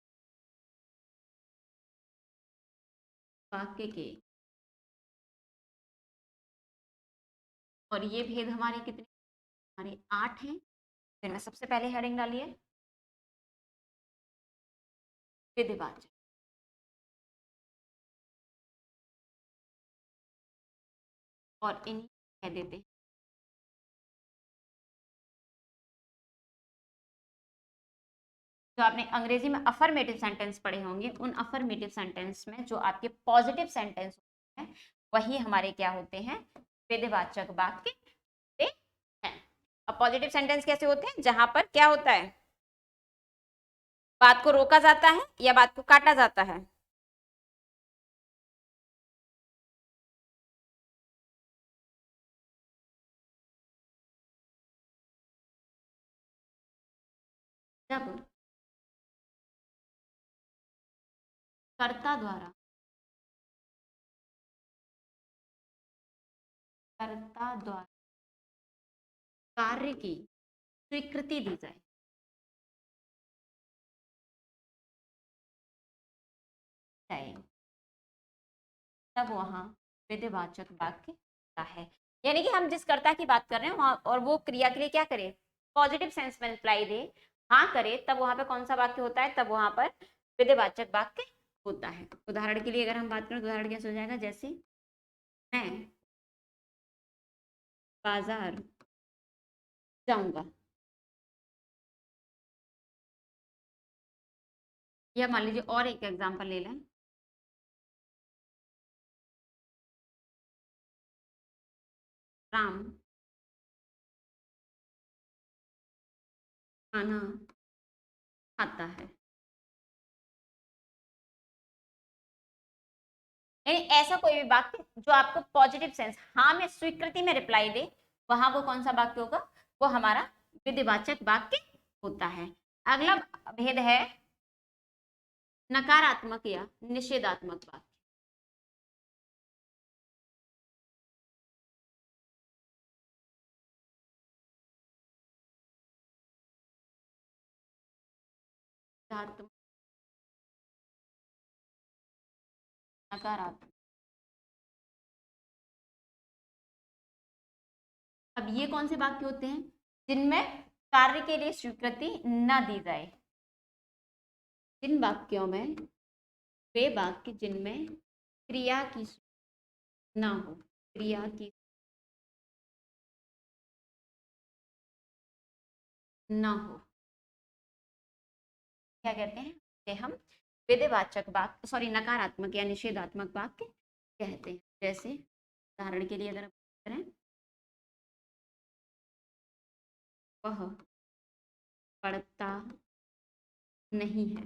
S1: वाक्य के। और ये भेद हमारे कितने, हमारे 8 हैं। फिर मैं सबसे पहले हेडिंग डालिए विधिवाचक, और इन्हीं कह देते हैं जो आपने अंग्रेजी में अफर्मेटिव सेंटेंस पढ़े होंगे, उन अफर्मेटिव सेंटेंस में जो आपके पॉजिटिव सेंटेंस होते हैं वही हमारे क्या होते हैं, विधिवाचक वाक्य होते हैं। अब पॉजिटिव सेंटेंस कैसे होते हैं, जहां पर क्या होता है, बात को रोका जाता है या बात को काटा जाता है? जब कर्ता द्वारा कर्ता द्वारा कार्य की स्वीकृति दी जाए। जाए तब वहां विधिवाचक वाक्य होता है। यानी कि हम जिस कर्ता की बात कर रहे हैं वहां और वो क्रिया के लिए क्या करे, पॉजिटिव सेंस में रिप्लाई दे, हाँ करे, तब वहां पे कौन सा वाक्य होता है, तब वहां पर विधिवाचक वाक्य होता है। उदाहरण के लिए अगर हम बात करें तो उदाहरण कैसे हो जाएगा, जैसे मैं बाजार जाऊंगा, या मान लीजिए और एक एग्जांपल ले लें, राम खाना खाता है। यानी ऐसा कोई भी वाक्य जो आपको पॉजिटिव सेंस, हाँ में स्वीकृति में रिप्लाई दे, वहां वो कौन सा वाक्य होगा, वो हमारा विधिवाचक वाक्य होता है। अगला भेद है नकारात्मक या निषेधात्मक वाक्य। नकारात्मक, नकारात्मक। अब ये कौन से वाक्य होते हैं, जिनमें कार्य के लिए स्वीकृति न दी जाए। जिन वाक्यों में, वे वाक्य जिनमें क्रिया की ना हो, क्रिया की ना हो, क्या कहते हैं, इसे हम विधिवाचक वाक्य, सॉरी नकारात्मक या निषेधात्मक वाक्य कहते हैं। जैसे उदाहरण के लिए अगर हम करें, वह पढ़ता नहीं है।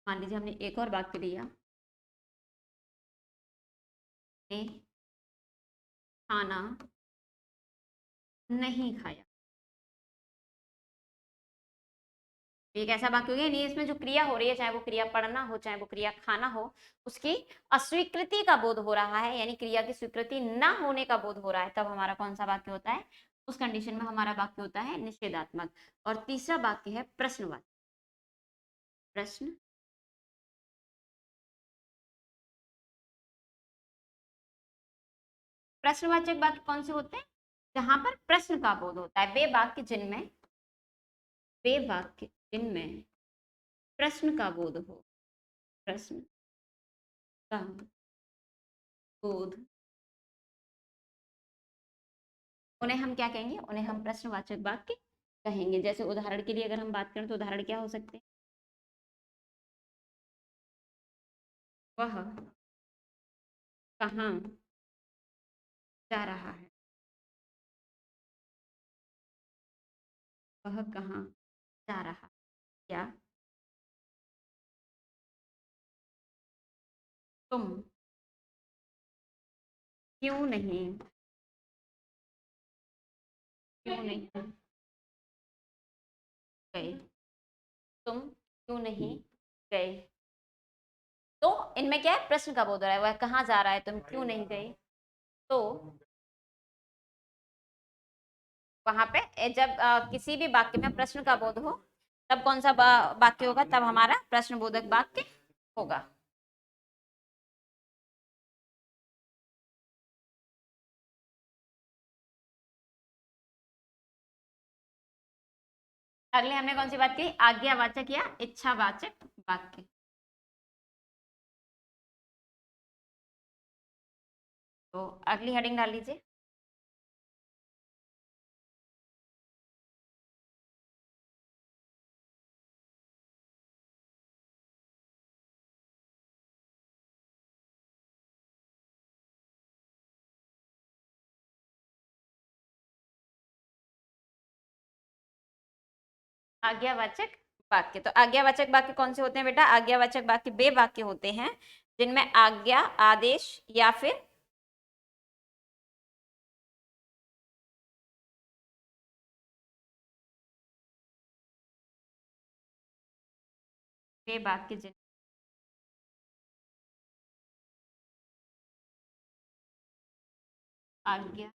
S1: मान लीजिए हमने एक और वाक्य लिया, ने खाना नहीं खाया। एक ऐसा वाक्य हो गया, नहीं इसमें जो क्रिया हो रही है, चाहे वो क्रिया पढ़ना हो चाहे वो क्रिया खाना हो, उसकी अस्वीकृति का बोध हो रहा है, यानी क्रिया की स्वीकृति ना होने का बोध हो रहा है, तब हमारा कौन सा वाक्य होता है, उस कंडीशन में हमारा वाक्य होता है निषेधात्मक। और तीसरा वाक्य है प्रश्नवाचक। प्रश्न, प्रश्नवाचक वाक्य कौन से होते हैं, जहां पर प्रश्न का बोध होता है। वे वाक्य जिनमें, वे वाक्य जिनमें प्रश्न का बोध हो, प्रश्न का बोध, उन्हें हम क्या कहेंगे, उन्हें हम प्रश्नवाचक वाक्य कहेंगे। जैसे उदाहरण के लिए अगर हम बात करें तो उदाहरण क्या हो सकते हैं, वह कहाँ जा रहा है, वह कहाँ जा रहा है, या तुम क्यों नहीं, क्यों नहीं गए, तुम क्यों नहीं गए। तो इनमें क्या है, प्रश्न का बोध हो रहा है, वह कहाँ जा रहा है, तुम क्यों नहीं गए। तो वहां पे जब किसी भी वाक्य में प्रश्न का बोध हो, तब कौन सा वाक्य होगा, तब हमारा प्रश्नबोधक वाक्य होगा। अगले हमने कौन सी बात की, आज्ञावाचक या इच्छावाचक वाक्य। तो अगली हेडिंग डाल लीजिए। आज्ञावाचक वाक्य। तो आज्ञावाचक वाक्य कौन से होते हैं बेटा? आज्ञावाचक वाक्य वे वाक्य होते हैं जिनमें आज्ञा, आदेश या फिर वे वाक्य जिन आज्ञा,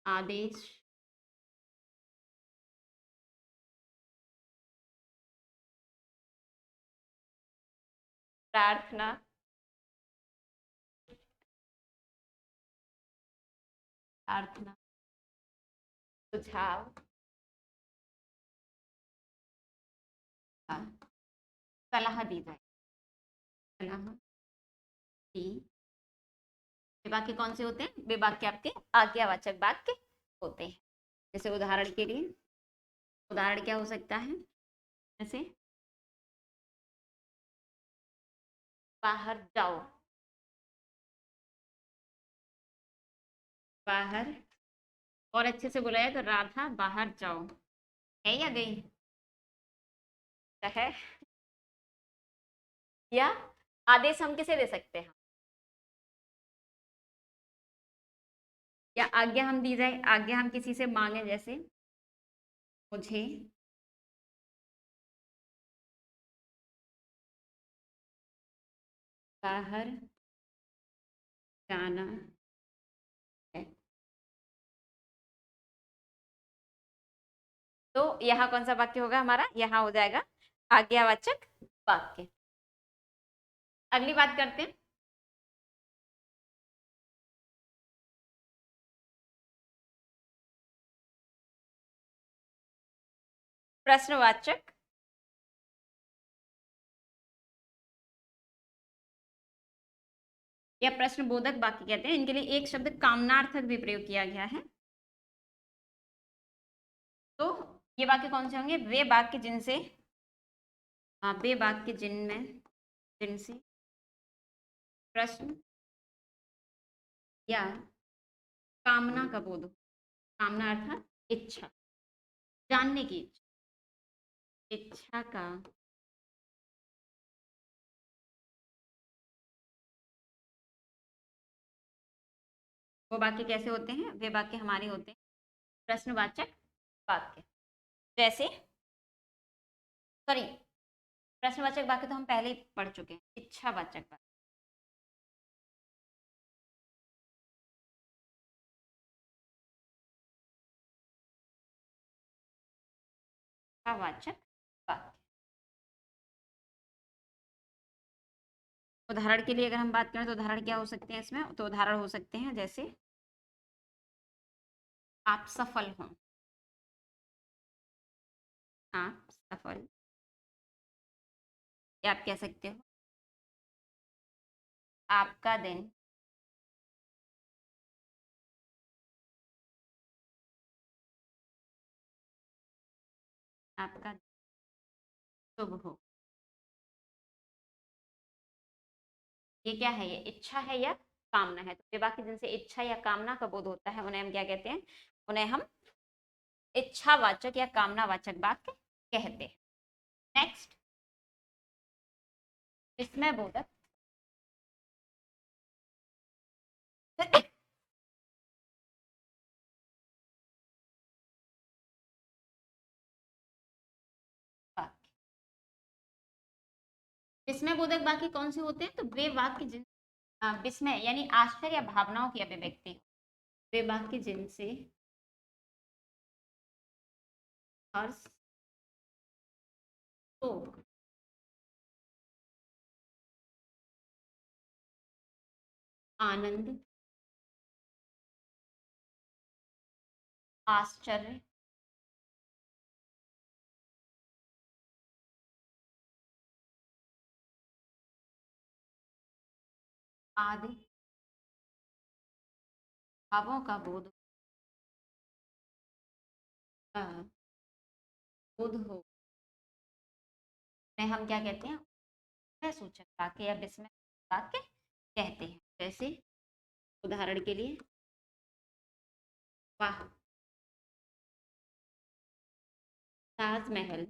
S1: आदेश, प्रार्थना, प्रार्थना, सुझाव, हाँ, सलाह दी जाए, सलाह दी। वे वाक्य कौन से होते हैं? वे वाक्य आपके आज्ञावाचक वाक्य होते हैं। जैसे उदाहरण के लिए, उदाहरण क्या हो सकता है? जैसे बाहर जाओ, बाहर। और अच्छे से बुलाया तो राधा बाहर जाओ। है या गई? है। या आदेश हम किसे दे सकते हैं? या आज्ञा हम दी जाए, आज्ञा हम किसी से मांगे, जैसे मुझे बाहर जाना है। तो यहाँ कौन सा वाक्य होगा हमारा? यहाँ हो जाएगा आज्ञावाचक वाक्य। अगली बात करते हैं। प्रश्नवाचक या प्रश्नबोधक वाक्य कहते हैं। इनके लिए एक शब्द कामनार्थक भी प्रयोग किया गया है। तो ये वाक्य कौन से होंगे? वे वाक्य जिनसे, वे वाक्य जिनमें, जिनसे प्रश्न या कामना का बोध हो। कामना अर्थात इच्छा, जानने की इच्छा, इच्छा का वो वाक्य कैसे होते हैं? वे वाक्य हमारे होते हैं प्रश्नवाचक वाक्य। जैसे, सॉरी, प्रश्नवाचक वाक्य तो हम पहले ही पढ़ चुके हैं। इच्छावाचक वाक्य, इच्छावाचक वाक्य। उदाहरण के लिए अगर हम बात करें तो उदाहरण क्या हो सकते हैं इसमें? तो उदाहरण हो सकते हैं जैसे आप सफल हों, आप सफल। या आप कह सकते हो आपका दिन आपका शुभ हो। ये क्या है? ये इच्छा है या कामना है? तो ये वाक्य जिनसे इच्छा या कामना का बोध होता है उन्हें हम क्या कहते हैं? उन्हें हम इच्छावाचक या कामनावाचक वाक्य कहते हैं। नेक्स्ट, विस्मय बोधक वाक्य। विस्मय बोधक वाक्य कौन से होते हैं? तो वे वाक्य जिन विस्मय यानी आश्चर्य या भावनाओं की अभिव्यक्ति हो। वे वाक्य जिनसे हर्ष, शोक, आनंद, आश्चर्य, आदि भावों का बोध, बोध हो, उन्हें हम क्या कहते हैं? विस्मय सूचक वाक्य या विस्मय वाक्य कहते हैं। जैसे उदाहरण के लिए, वाह, ताजमहल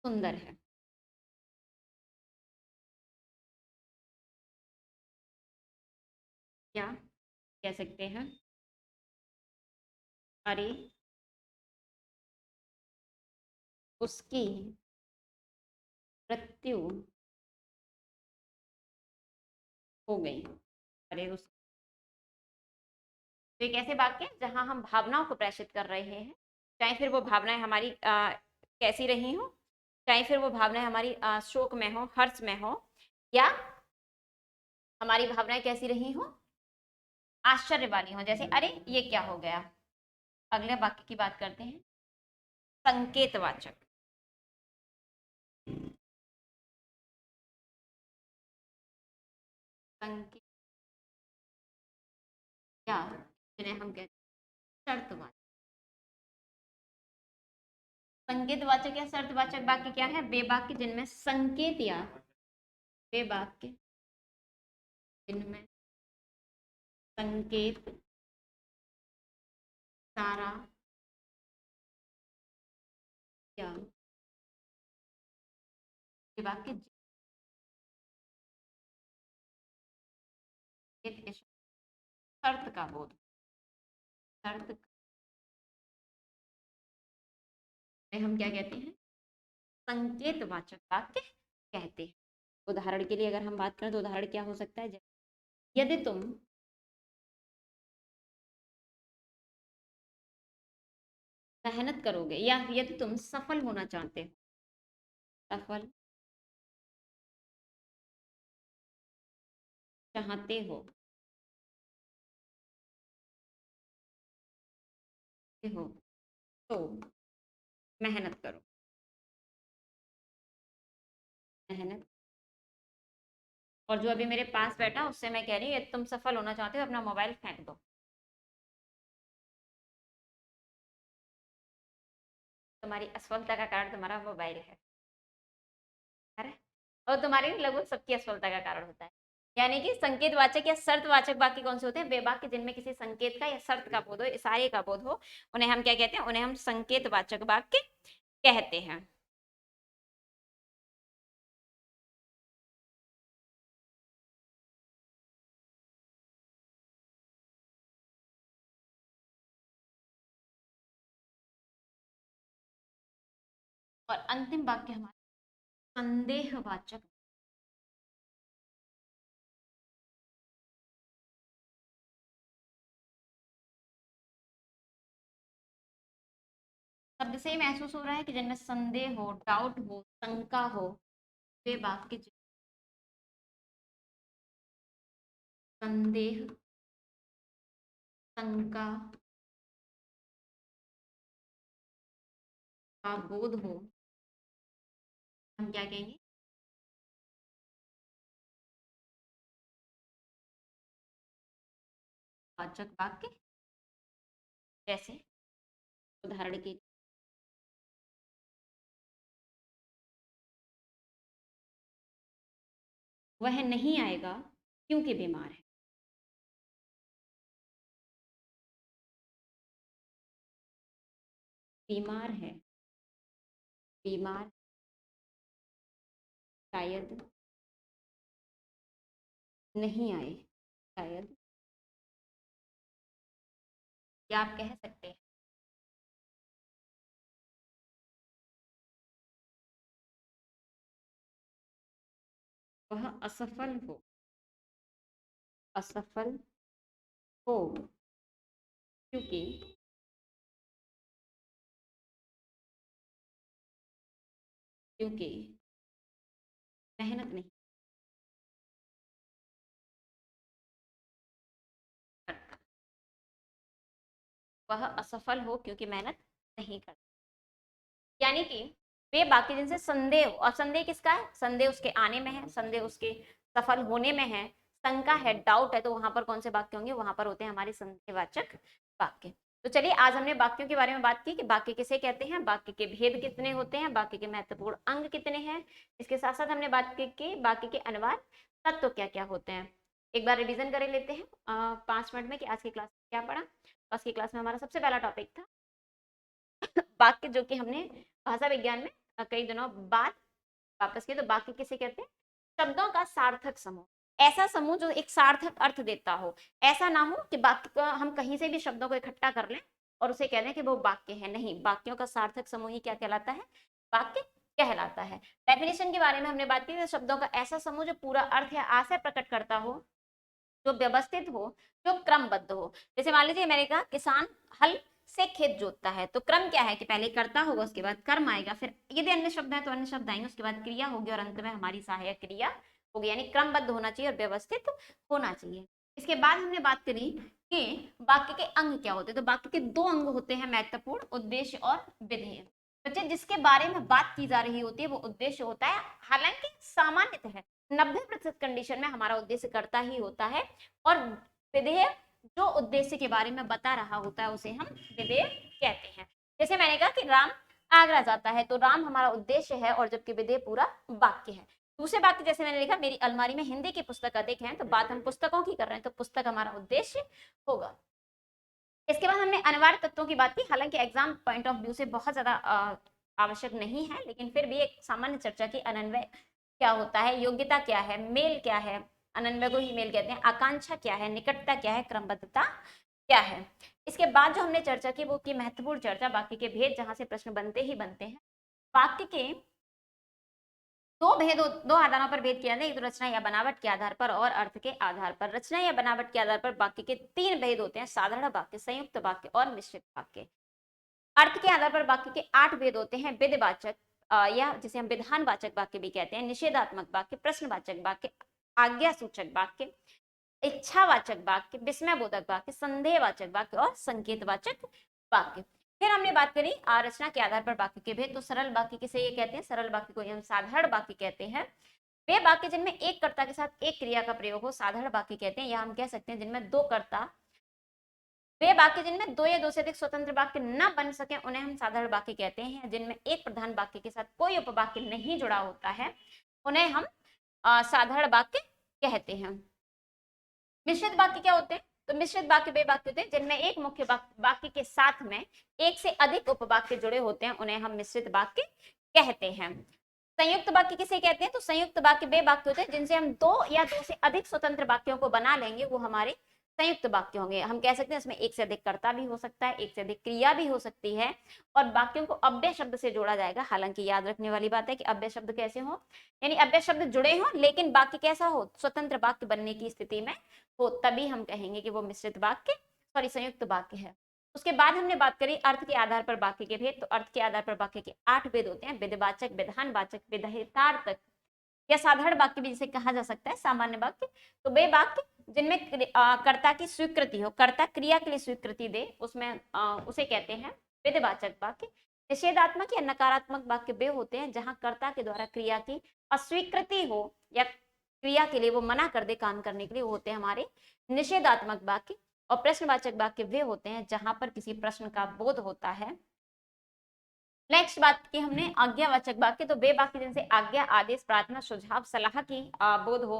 S1: सुंदर है। क्या कह सकते हैं? अरे उसकी मृत्यु हो गई। अरे उस तो एक ऐसे वाक्य हैं जहाँ हम भावनाओं को प्रेषित कर रहे हैं, चाहे फिर वो भावनाएं हमारी कैसी रही हो, चाहे फिर वो भावनाएं हमारी शोक में हो, हर्ष में हो, या हमारी भावनाएं कैसी रही हो, आश्चर्य वाली हो, जैसे अरे ये क्या हो गया। अगले वाक्य की बात करते हैं, संकेतवाचक। संकेत या जिन्हें हम कहते हैं शर्तवाचक। संकेतवाचक या शर्तवाचक वाक्य क्या है? वे वाक्य जिनमें संकेत या वे वाक्य जिनमें संकेत, सारा या वे वाक्य शर्त का बोध, शर्त में हम क्या कहते हैं? संकेतवाचक वाक्य कहते हैं। उदाहरण के लिए अगर हम बात करें तो उदाहरण क्या हो सकता है? यदि तुम मेहनत करोगे, या यदि तुम सफल होना चाहते हो, सफल चाहते हो तो मेहनत करो। मेहनत। और जो अभी मेरे पास बैठा उससे मैं कह रही हूँ यदि तुम सफल होना चाहते हो अपना मोबाइल फेंक दो। तुम्हारी असफलता का कारण तुम्हारा मोबाइल है। और तुम्हारी लगभग सबकी असफलता का कारण होता है। यानी कि संकेतवाचक या शर्तवाचक वाक्य कौन से होते हैं? वे वाक्य जिनमें किसी संकेत का या शर्त का बोध हो, इशारे का बोध हो, उन्हें हम क्या कहते हैं? उन्हें हम संकेतवाचक वाक्य कहते हैं। और अंतिम वाक्य हमारा संदेहवाचक। शब्द से ही महसूस हो रहा है कि जिनमें संदेह हो, डाउट हो, शंका हो, वे वाक्य संदेह, शंका का बोध हो, हम क्या कहेंगे? वाचक वाक्य। जैसे उदाहरण के लिए, वह नहीं आएगा क्योंकि बीमार है। बीमार है, बीमार, शायद नहीं आए, शायद, या आप कह सकते हैं वह असफल हो, असफल हो क्योंकि क्योंकि मेहनत नहीं करता। वह असफल हो क्योंकि मेहनत नहीं करता। यानी कि वे वाक्य जिनसे संदेह, और संदेह किसका है? संदेह उसके आने में है, संदेह उसके सफल होने में है, शंका है, डाउट है, तो वहां पर कौन से वाक्य होंगे? वहां पर होते हैं हमारे संदेहवाचक वाक्य। तो चलिए आज हमने वाक्यों के बारे में बात की कि वाक्य किसे कहते हैं, वाक्य के भेद कितने होते हैं, वाक्य के महत्वपूर्ण अंग कितने हैं। इसके साथ साथ हमने बात की कि वाक्य के अनिवार्य तत्व क्या क्या होते हैं। एक बार रिवीजन कर लेते हैं 5 मिनट में कि आज की क्लास में क्या पढ़ा। आज की क्लास में हमारा सबसे पहला टॉपिक था वाक्य जो कि हमने भाषा विज्ञान में कई दिनों बाद वापस किए, तो वाक्य किसे कहते हैं? शब्दों का सार्थक समूह। ऐसा समूह जो एक सार्थक अर्थ देता हो। ऐसा ना हो कि वाक्य का हम कहीं से भी शब्दों को इकट्ठा कर लें और उसे कह दें कि वो वाक्य है। नहीं, वाक्यों का सार्थक समूह ही क्या कहलाता है? वाक्य कहलाता है। डेफिनेशन के बारे में हमने बात की, तो शब्दों का ऐसा समूह जो पूरा अर्थ या आशय प्रकट करता हो, जो व्यवस्थित हो, जो क्रमबद्ध हो। जैसे मान लीजिए मैंने कहा किसान हल से खेत जोतता है, तो क्रम क्या है कि पहले कर्ता होगा, उसके बाद कर्म आएगा, फिर यदि अन्य शब्द है तो अन्य शब्द आएंगे, उसके बाद क्रिया होगी और अंत में हमारी सहायक क्रिया होगी। यानी क्रमबद्ध होना चाहिए और व्यवस्थित होना चाहिए। इसके बाद हमने बात करी कि वाक्य के अंग क्या होते हैं। तो वाक्य के दो अंग होते हैं महत्वपूर्ण, उद्देश्य और विधेय। बच्चे जिसके बारे में बात की जा रही होती है वो उद्देश्य होता है। हालांकि सामान्यतः 90% कंडीशन में हमारा उद्देश्य कर्ता ही होता है और विधेय जो उद्देश्य के बारे में बता रहा होता है उसे हम विधेय कहते हैं। जैसे मैंने कहा कि राम आगरा जाता है, तो राम हमारा उद्देश्य है और जबकि विधेय पूरा वाक्य है। दूसरे वाक्य जैसे मैंने लिखा मेरी अलमारी में हिंदी की पुस्तक अधिक है, तो बात हम पुस्तकों की कर रहे हैं, तो पुस्तक हमारा उद्देश्य होगा। इसके बाद हमने अनिवार्य तत्वों की बात की। हालांकि एग्जाम पॉइंट ऑफ व्यू से बहुत ज्यादा आवश्यक नहीं है, लेकिन फिर भी एक सामान्य चर्चा की अनन्वय क्या होता है, योग्यता क्या है, मेल क्या है, अनन्वय को ही मेल कहते हैं, आकांक्षा क्या है, निकटता क्या है, क्रमबद्धता क्या है। इसके बाद जो हमने चर्चा की वो की महत्वपूर्ण चर्चा वाक्य के भेद, जहां से प्रश्न बनते ही बनते हैं। वाक्य के दो आधारों पर भेद किया जाता है, एक तो रचना या बनावट के आधार पर और अर्थ के आधार पर। रचना या बनावट के आधार पर वाक्य के 3 भेद होते हैं, साधारण वाक्य, संयुक्त वाक्य और मिश्रित वाक्य। अर्थ के आधार पर वाक्य के 8 भेद होते हैं, विधिवाचक या जिसे हम विधानवाचक वाक्य भी कहते हैं, निषेधात्मक वाक्य, प्रश्नवाचक वाक्य, आज्ञा सूचक वाक्य, इच्छावाचक वाक्य, विस्मयबोधक वाक्य, संदेहवाचक वाक्य और संकेतवाचक वाक्य। फिर हमने बात करी रचना के आधार पर वाक्य के भेद। तो सरल वाक्य किसे ये कहते हैं? सरल वाक्य को हम साधारण वाक्य कहते हैं। वे वाक्य जिनमें एक कर्ता के साथ एक क्रिया का प्रयोग हो, साधारण वाक्य कहते हैं। या हम कह सकते हैं जिनमें दो कर्ता, वे वाक्य जिनमें दो या दो से अधिक स्वतंत्र वाक्य न बन सके उन्हें हम साधारण वाक्य कहते हैं। जिनमें एक प्रधान वाक्य के साथ कोई उपवाक्य नहीं जुड़ा होता है उन्हें हम साधारण वाक्य कहते हैं। मिश्रित वाक्य क्या होते हैं? तो मिश्रित वाक्य वे वाक्य होते हैं जिनमें एक मुख्य वाक्य के साथ में एक से अधिक उपवाक्य जुड़े होते हैं, उन्हें हम मिश्रित वाक्य कहते हैं। संयुक्त वाक्य किसे कहते हैं? तो संयुक्त वाक्य वे वाक्य होते हैं जिनसे हम दो या दो से अधिक स्वतंत्र वाक्यों को बना लेंगे, वो हमारे संयुक्त वाक्य होंगे। हम कह सकते हैं इसमें एक से अधिक कर्ता भी हो सकता है, एक से अधिक क्रिया भी हो सकती है और वाक्यों को अव्यय शब्द से जोड़ा जाएगा। हालांकि याद रखने वाली बात है कि अव्यय शब्द कैसे हो, यानी अव्यय शब्द जुड़े हो लेकिन वाक्य कैसा हो, स्वतंत्र वाक्य बनने की स्थिति में हो, तभी हम कहेंगे कि वो मिश्रित वाक्य संयुक्त वाक्य है। उसके बाद हमने बात करी अर्थ के आधार पर वाक्य के भेद। तो अर्थ के आधार पर वाक्य के 8 भेद होते हैं, विधिवाचक, विधानवाचक, विधेयतार्थक या साधारण वाक्य भी जिसे कहा जा सकता है, सामान्य वाक्य। तो वे वाक्य जिनमें कर्ता की स्वीकृति हो, कर्ता क्रिया के लिए स्वीकृति दे, उसमें उसे कहते हैं विधिवाचक वाक्य। निषेधात्मक या नकारात्मक वाक्य वे होते हैं जहां कर्ता के द्वारा क्रिया की अस्वीकृति हो या क्रिया के लिए वो मना कर दे काम करने के लिए, वो होते हैं हमारे निषेधात्मक वाक्य। और प्रश्नवाचक वाक्य वे होते हैं जहां पर किसी प्रश्न का बोध होता है। नेक्स्ट बात की हमने आज्ञावाचक वाक्य। तो वे वाक्य जिनसे आज्ञा, आदेश, प्रार्थना, सुझाव, सलाह की बोध हो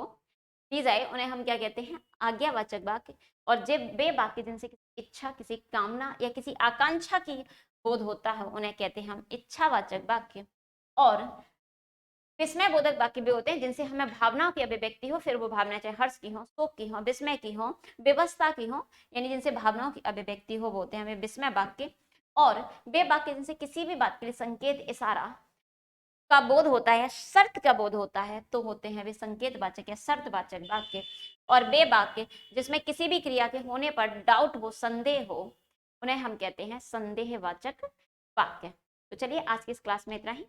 S1: दी जाए उन्हें हम क्या कहते हैं? आज्ञावाचक वाक्य। और जब वे वाक्य जिनसे किसी इच्छा, किसी कामना या किसी आकांक्षा की बोध होता है उन्हें कहते हैं हम इच्छावाचक वाक्य। और विस्मय बोधक वाक्य भी होते हैं जिनसे हमें भावनाओं की अभिव्यक्ति हो, फिर वो भावना चाहे हर्ष की हो, शोक की हो, विस्मय की हो, विवशता की हो, यानी जिनसे भावनाओं की अभिव्यक्ति हो वो होते हैं हमें विस्मय वाक्य। और वे वाक्य जिनसे किसी भी बात के लिए संकेत, इशारा का बोध होता है, शर्त का बोध होता है, तो होते हैं वे संकेतवाचक या शर्तवाचक वाक्य। और वे वाक्य जिसमें किसी भी क्रिया के होने पर डाउट हो, संदेह हो, उन्हें हम कहते हैं संदेहवाचक वाक्य। तो चलिए आज की इस क्लास में इतना ही।